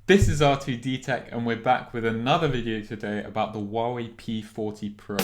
This is R2D Tech and we're back with another video today about the Huawei P40 Pro.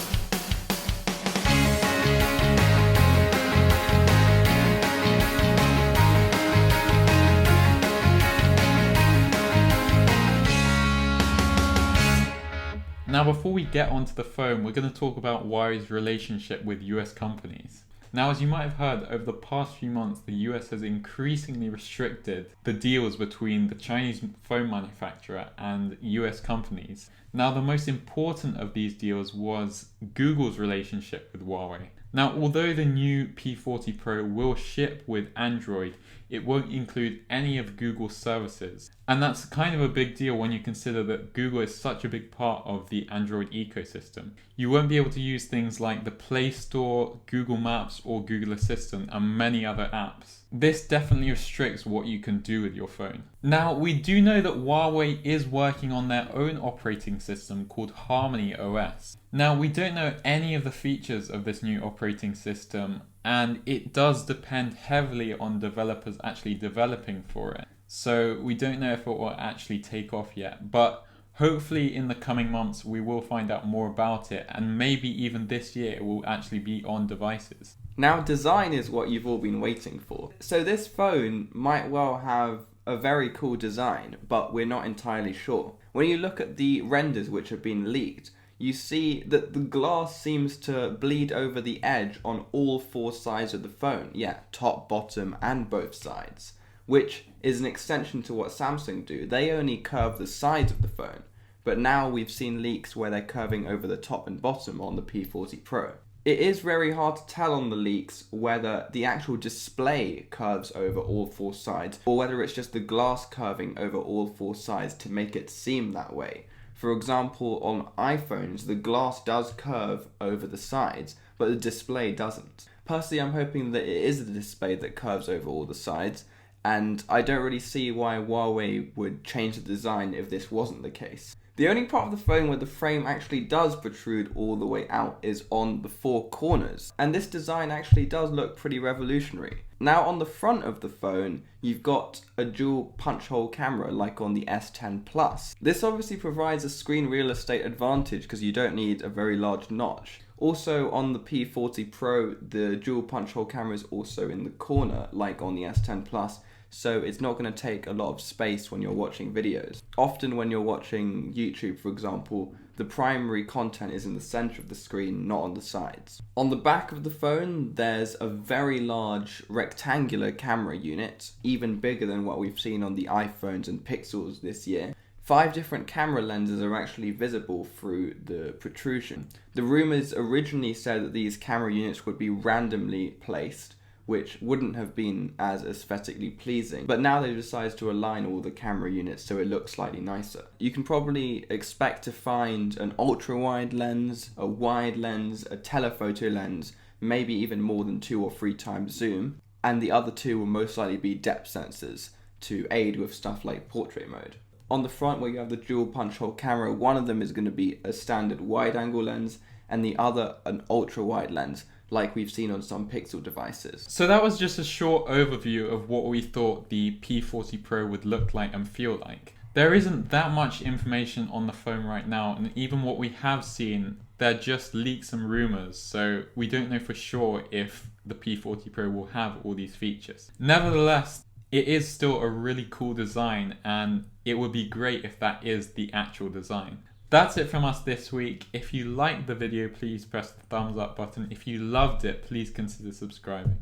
Now before we get onto the phone, we're going to talk about Huawei's relationship with US companies. Now, as you might have heard, over the past few months, the US has increasingly restricted the deals between the Chinese phone manufacturer and US companies. Now, the most important of these deals was Google's relationship with Huawei. Now, although the new P40 Pro will ship with Android, it won't include any of Google's services. And that's kind of a big deal when you consider that Google is such a big part of the Android ecosystem. You won't be able to use things like the Play Store, Google Maps, or Google Assistant, and many other apps. This definitely restricts what you can do with your phone. Now, we do know that Huawei is working on their own operating system called Harmony OS. Now, we don't know any of the features of this new operating system, and it does depend heavily on developers actually developing for it. So we don't know if it will actually take off yet, but hopefully in the coming months we will find out more about it, and maybe even this year it will actually be on devices. Now, design is what you've all been waiting for. So this phone might well have a very cool design, but we're not entirely sure. When you look at the renders which have been leaked, you see that the glass seems to bleed over the edge on all four sides of the phone. Yeah, top, bottom, and both sides, which is an extension to what Samsung do. They only curve the sides of the phone, but now we've seen leaks where they're curving over the top and bottom on the P40 Pro. It is very hard to tell on the leaks whether the actual display curves over all four sides or whether it's just the glass curving over all four sides to make it seem that way. For example, on iPhones, the glass does curve over the sides, but the display doesn't. Personally, I'm hoping that it is the display that curves over all the sides, and I don't really see why Huawei would change the design if this wasn't the case. The only part of the phone where the frame actually does protrude all the way out is on the four corners, and this design actually does look pretty revolutionary. Now, on the front of the phone, you've got a dual punch hole camera like on the S10 Plus. This obviously provides a screen real estate advantage because you don't need a very large notch. Also on the P40 Pro, the dual punch hole camera is also in the corner like on the S10 Plus. So it's not going to take a lot of space when you're watching videos. Often when you're watching YouTube, for example, the primary content is in the center of the screen, not on the sides. On the back of the phone, there's a very large rectangular camera unit, even bigger than what we've seen on the iPhones and Pixels this year. 5 different camera lenses are actually visible through the protrusion. The rumors originally said that these camera units would be randomly placed, which wouldn't have been as aesthetically pleasing, but now they've decided to align all the camera units so it looks slightly nicer. You can probably expect to find an ultra-wide lens, a wide lens, a telephoto lens, maybe even more than 2 or 3 times zoom, and the other 2 will most likely be depth sensors to aid with stuff like portrait mode. On the front, where you have the dual punch hole camera, one of them is going to be a standard wide angle lens and the other an ultra-wide lens, like we've seen on some Pixel devices. So that was just a short overview of what we thought the P40 Pro would look like and feel like. There isn't that much information on the phone right now, and even what we have seen, they're just leaks and rumors, so we don't know for sure if the P40 Pro will have all these features. Nevertheless, it is still a really cool design, and it would be great if that is the actual design. That's it from us this week. If you liked the video, please press the thumbs up button. If you loved it, please consider subscribing.